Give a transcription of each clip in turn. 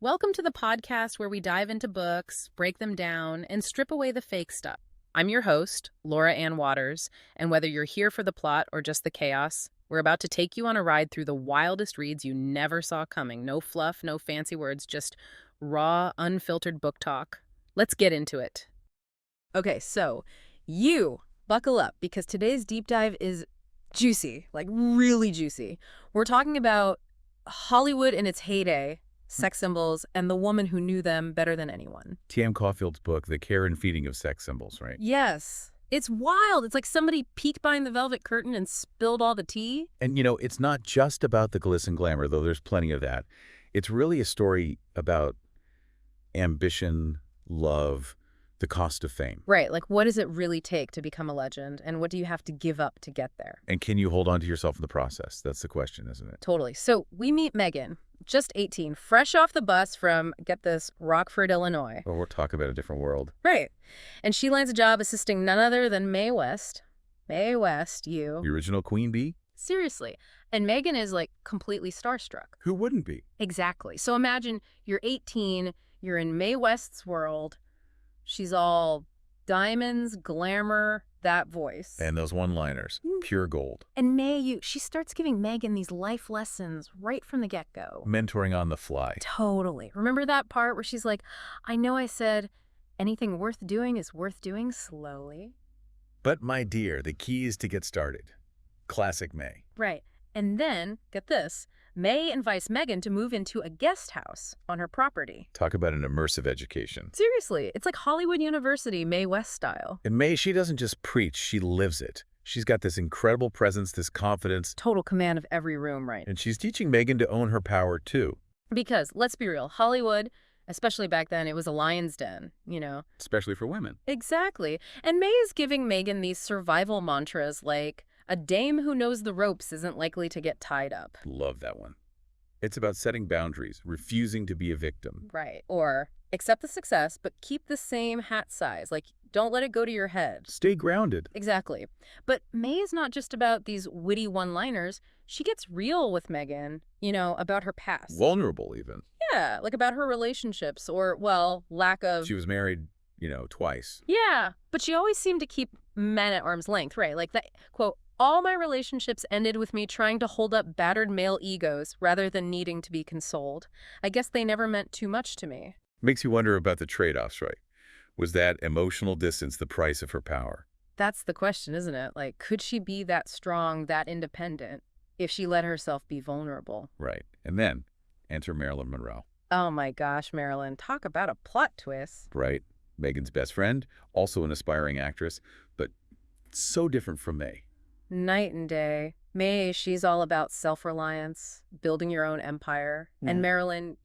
Welcome to the podcast where we dive into books, break them down, and strip away the fake stuff. I'm your host, Laura Ann Waters, and whether you're here for the plot or just the chaos, we're about to take you on a ride through the wildest reads you never saw coming. No fluff, no fancy words, just raw, unfiltered book talk. Let's get into it. Okay, so you buckle up because today's deep dive is juicy, like really juicy. We're talking about Hollywood in its heyday, sex symbols, and the woman who knew them better than anyone. T.M. Caulfield's book, The Care and Feeding of Sex Symbols, right? Yes. It's wild. It's like somebody peeked behind the velvet curtain and spilled all the tea. And, it's not just about the glitz and glamour, though there's plenty of that. It's really a story about ambition, love, the cost of fame. Right. Like, what does it really take to become a legend? And what do you have to give up to get there? And can you hold on to yourself in the process? That's the question, isn't it? Totally. So we meet Megan, just 18, fresh off the bus from, get this, Rockford, Illinois. Well, we're talking about a different world. Right. And she lands a job assisting none other than Mae West. Mae West, you. The original Queen Bee? Seriously. And Megan is, like, completely starstruck. Who wouldn't be? Exactly. So imagine you're 18, you're in Mae West's world. She's all diamonds, glamour, that voice. And those one-liners, pure gold. And she starts giving Megan these life lessons right from the get-go. Mentoring on the fly. Totally. Remember that part where she's like, I know I said anything worth doing is worth doing slowly. But, my dear, the key is to get started. Classic May. Right. And then, get this, May invites Megan to move into a guest house on her property. Talk about an immersive education. Seriously, it's like Hollywood University, Mae West style. And May, she doesn't just preach, she lives it. She's got this incredible presence, this confidence. Total command of every room, right? And she's teaching Megan to own her power, too. Because, let's be real, Hollywood, especially back then, it was a lion's den, Especially for women. Exactly. And May is giving Megan these survival mantras like, a dame who knows the ropes isn't likely to get tied up. Love that one. It's about setting boundaries, refusing to be a victim. Right. Or accept the success, but keep the same hat size. Like, don't let it go to your head. Stay grounded. Exactly. But May is not just about these witty one-liners. She gets real with Megan, about her past. Vulnerable, even. Yeah, like about her relationships or, well, lack of... She was married, twice. Yeah, but she always seemed to keep men at arm's length, right? Like that, quote, all my relationships ended with me trying to hold up battered male egos rather than needing to be consoled. I guess they never meant too much to me. Makes you wonder about the trade-offs, right? Was that emotional distance the price of her power? That's the question, isn't it? Like, could she be that strong, that independent, if she let herself be vulnerable? Right. And then, enter Marilyn Monroe. Oh my gosh, Marilyn. Talk about a plot twist. Right. Megan's best friend, also an aspiring actress, but so different from May. Night and day. May, she's all about self-reliance, building your own empire. And Marilyn,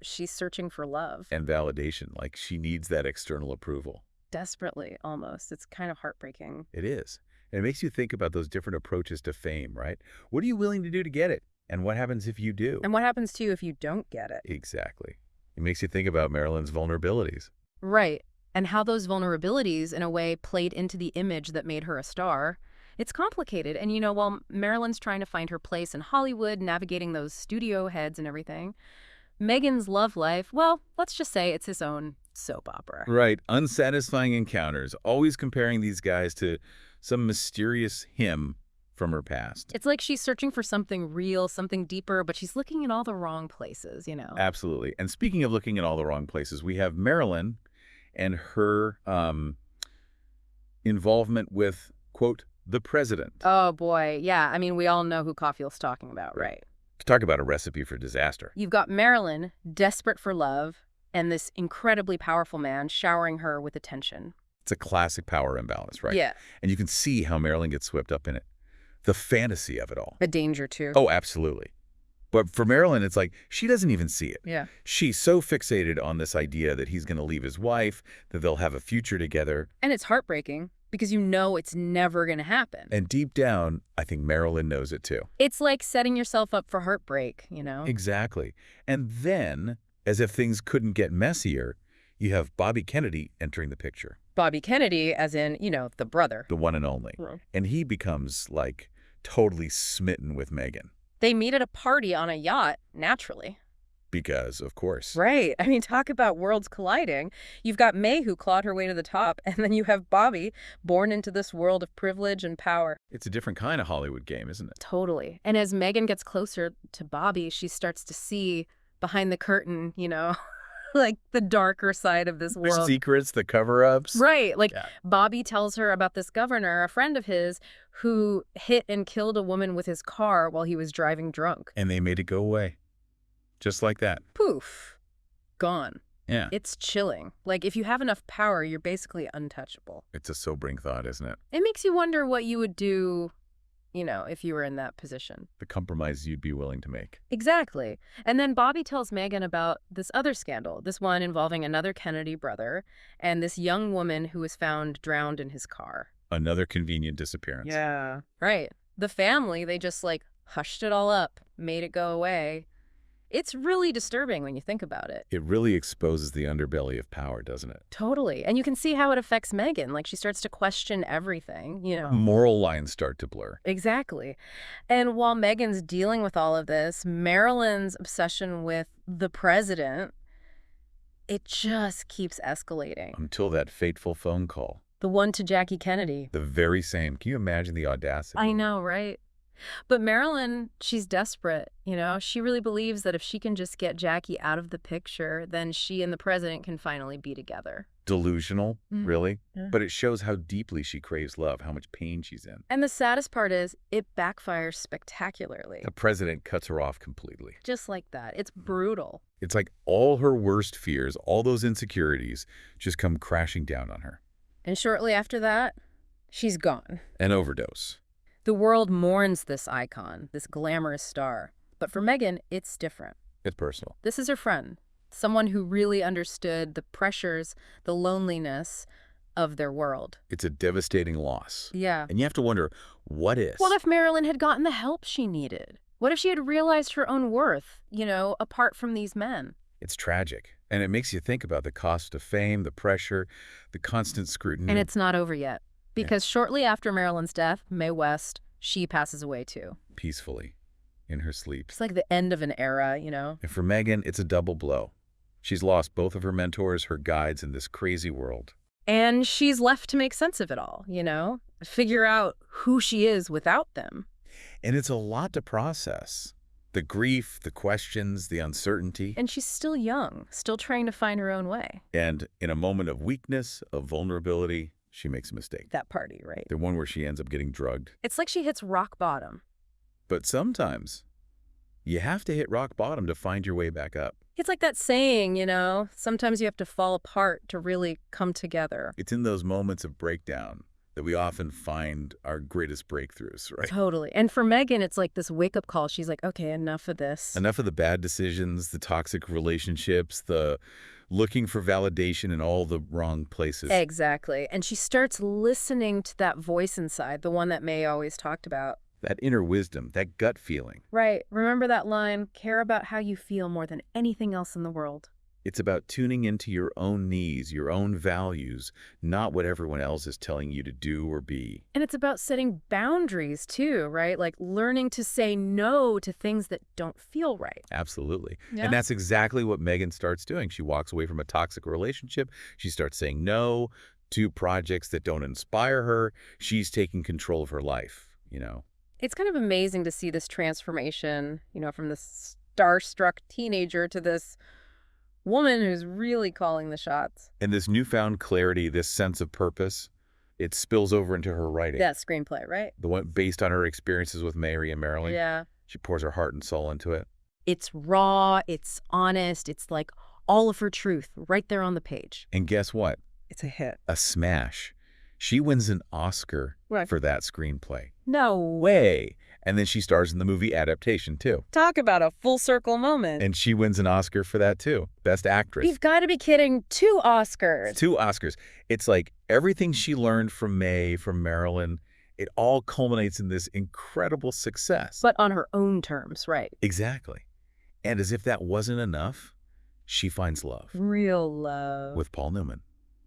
she's searching for love. And validation, like she needs that external approval. Desperately, almost. It's kind of heartbreaking. It is. And it makes you think about those different approaches to fame, right? What are you willing to do to get it? And what happens if you do? And what happens to you if you don't get it? Exactly. It makes you think about Marilyn's vulnerabilities. Right. And how those vulnerabilities, in a way, played into the image that made her a star. It's complicated. And, while Marilyn's trying to find her place in Hollywood, navigating those studio heads and everything, Megan's love life, well, let's just say it's his own soap opera. Right. Unsatisfying encounters, always comparing these guys to some mysterious him from her past. It's like she's searching for something real, something deeper, but she's looking in all the wrong places, Absolutely. And speaking of looking in all the wrong places, we have Marilyn and her involvement with, quote, the president. Oh, boy. Yeah. I mean, we all know who Caulfield's talking about, right? Talk about a recipe for disaster. You've got Marilyn, desperate for love, and this incredibly powerful man showering her with attention. It's a classic power imbalance, right? Yeah. And you can see how Marilyn gets swept up in it. The fantasy of it all. A danger, too. Oh, absolutely. But for Marilyn, it's like she doesn't even see it. Yeah. She's so fixated on this idea that he's going to leave his wife, that they'll have a future together. And it's heartbreaking because it's never going to happen. And deep down, I think Marilyn knows it too. It's like setting yourself up for heartbreak, Exactly. And then, as if things couldn't get messier, you have Bobby Kennedy entering the picture. Bobby Kennedy, as in, the brother. The one and only. Right. And he becomes, totally smitten with Megan. They meet at a party on a yacht, naturally. Because, of course. Right. I mean, talk about worlds colliding. You've got May, who clawed her way to the top, and then you have Bobby, born into this world of privilege and power. It's a different kind of Hollywood game, isn't it? Totally. And as Megan gets closer to Bobby, she starts to see behind the curtain, like the darker side of this The world. secrets, the cover-ups. Right. Like Yeah. Bobby tells her about this governor, a friend of his, who hit and killed a woman with his car while he was driving drunk. And they made it go away. Just like that. Poof. Gone. Yeah. It's chilling. Like, if you have enough power, you're basically untouchable. It's a sobering thought, isn't it? It makes you wonder what you would do, if you were in that position. The compromise you'd be willing to make. Exactly. And then Bobby tells Megan about this other scandal, this one involving another Kennedy brother and this young woman who was found drowned in his car. Another convenient disappearance. Yeah. Right. The family, they just hushed it all up, made it go away. It's really disturbing when you think about it. It really exposes the underbelly of power, doesn't it? Totally. And you can see how it affects Megan. Like, she starts to question everything, Moral lines start to blur. Exactly. And while Megan's dealing with all of this, Marilyn's obsession with the president, it just keeps escalating. Until that fateful phone call. The one to Jackie Kennedy. The very same. Can you imagine the audacity? I know, right? But Marilyn, she's desperate, She really believes that if she can just get Jackie out of the picture, then she and the president can finally be together. Delusional, really? Yeah. But it shows how deeply she craves love, how much pain she's in. And the saddest part is, it backfires spectacularly. The president cuts her off completely. Just like that. It's brutal. It's like all her worst fears, all those insecurities, just come crashing down on her. And shortly after that, she's gone. An overdose. The world mourns this icon, this glamorous star. But for Megan, it's different. It's personal. This is her friend, someone who really understood the pressures, the loneliness of their world. It's a devastating loss. Yeah. And you have to wonder, what is? What if Marilyn had gotten the help she needed? What if she had realized her own worth, apart from these men? It's tragic. And it makes you think about the cost of fame, the pressure, the constant scrutiny. And it's not over yet. Because shortly after Marilyn's death, Mae West, she passes away too. Peacefully, in her sleep. It's like the end of an era, And for Megan, it's a double blow. She's lost both of her mentors, her guides in this crazy world. And she's left to make sense of it all, Figure out who she is without them. And it's a lot to process. The grief, the questions, the uncertainty. And she's still young, still trying to find her own way. And in a moment of weakness, of vulnerability, she makes a mistake. That party, right? The one where she ends up getting drugged. It's like she hits rock bottom. But sometimes you have to hit rock bottom to find your way back up. It's like that saying, sometimes you have to fall apart to really come together. It's in those moments of breakdown that we often find our greatest breakthroughs, right? Totally. And for Megan, it's like this wake-up call. She's like, okay, enough of this. Enough of the bad decisions, the toxic relationships, the looking for validation in all the wrong places. Exactly. And she starts listening to that voice inside, the one that May always talked about. That inner wisdom, that gut feeling. Right. Remember that line, care about how you feel more than anything else in the world. It's about tuning into your own needs, your own values, not what everyone else is telling you to do or be. And it's about setting boundaries too, right? Like learning to say no to things that don't feel right. Absolutely. Yeah. And that's exactly what Megan starts doing. She walks away from a toxic relationship. She starts saying no to projects that don't inspire her. She's taking control of her life, It's kind of amazing to see this transformation, from this starstruck teenager to this woman who's really calling the shots. And this newfound clarity, this sense of purpose, it spills over into her writing. That screenplay, right? The one based on her experiences with Mary and Marilyn. Yeah. She pours her heart and soul into it. It's raw, it's honest, it's like all of her truth right there on the page. And guess what? It's a hit. A smash. She wins an Oscar Right. for that screenplay. No Way. And then she stars in the movie adaptation, too. Talk about a full circle moment. And she wins an Oscar for that, too. Best actress. You've got to be kidding. 2 Oscars. 2 Oscars. It's like everything she learned from May, from Marilyn, it all culminates in this incredible success. But on her own terms, right? Exactly. And as if that wasn't enough, she finds love. Real love. With Paul Newman.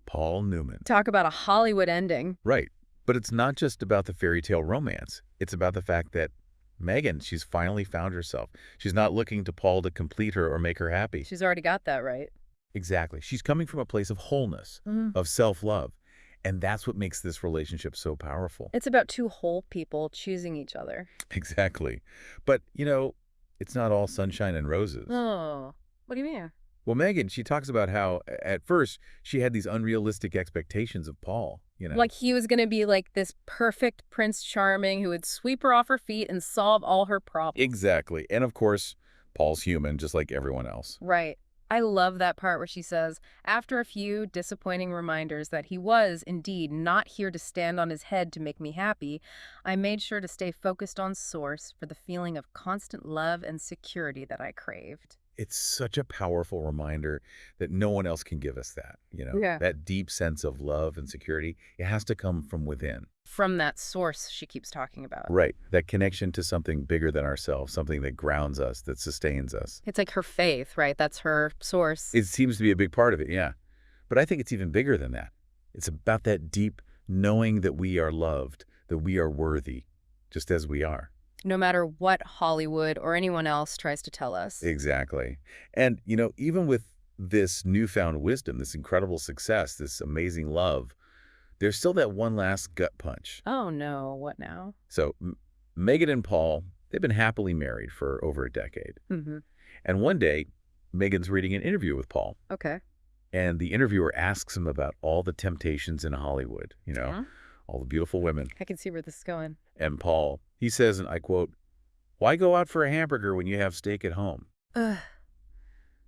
Paul Newman. Talk about a Hollywood ending. Right. But it's not just about the fairy tale romance. It's about the fact that Megan, she's finally found herself. She's not looking to Paul to complete her or make her happy. She's already got that right. Exactly. She's coming from a place of wholeness, of self-love. And that's what makes this relationship so powerful. It's about two whole people choosing each other. Exactly. But, it's not all sunshine and roses. Oh, what do you mean? Well, Megan, she talks about how, at first, she had these unrealistic expectations of Paul, Like he was going to be like this perfect Prince Charming who would sweep her off her feet and solve all her problems. Exactly. And, of course, Paul's human, just like everyone else. Right. I love that part where she says, after a few disappointing reminders that he was, indeed, not here to stand on his head to make me happy, I made sure to stay focused on source for the feeling of constant love and security that I craved. It's such a powerful reminder that no one else can give us that, Yeah. that deep sense of love and security. It has to come from within. From that source she keeps talking about. Right. That connection to something bigger than ourselves, something that grounds us, that sustains us. It's like her faith, right? That's her source. It seems to be a big part of it, yeah. But I think it's even bigger than that. It's about that deep knowing that we are loved, that we are worthy, just as we are. No matter what Hollywood or anyone else tries to tell us. Exactly. And, even with this newfound wisdom, this incredible success, this amazing love, there's still that one last gut punch. Oh no, what now? So Megan and Paul, they've been happily married for over a decade. Mm-hmm. And one day, Megan's reading an interview with Paul. Okay. And the interviewer asks him about all the temptations in Hollywood, Yeah. all the beautiful women. I can see where this is going. And Paul, he says, and I quote, "Why go out for a hamburger when you have steak at home?" Ugh.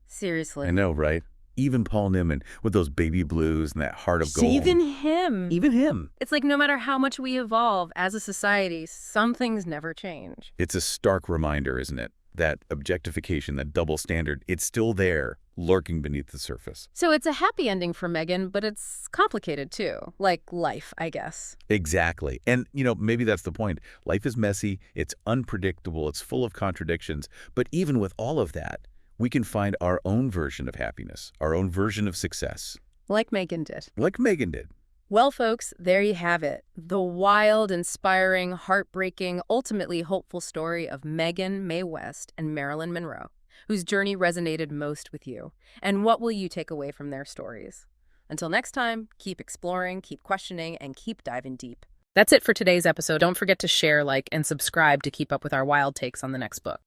Seriously. I know, right? Even Paul Newman with those baby blues and that heart of gold. Even him. Even him. It's like no matter how much we evolve as a society, some things never change. It's a stark reminder, isn't it? That objectification, that double standard, it's still there, lurking beneath the surface. So it's a happy ending for Megan, but it's complicated too. Like life, I guess. Exactly. And, maybe that's the point. Life is messy, it's unpredictable, it's full of contradictions. But even with all of that, we can find our own version of happiness, our own version of success. Like Megan did. Like Megan did. Well, folks, there you have it. The wild, inspiring, heartbreaking, ultimately hopeful story of Megan Mae West and Marilyn Monroe, whose journey resonated most with you. And what will you take away from their stories? Until next time, keep exploring, keep questioning, and keep diving deep. That's it for today's episode. Don't forget to share, like, and subscribe to keep up with our wild takes on the next book.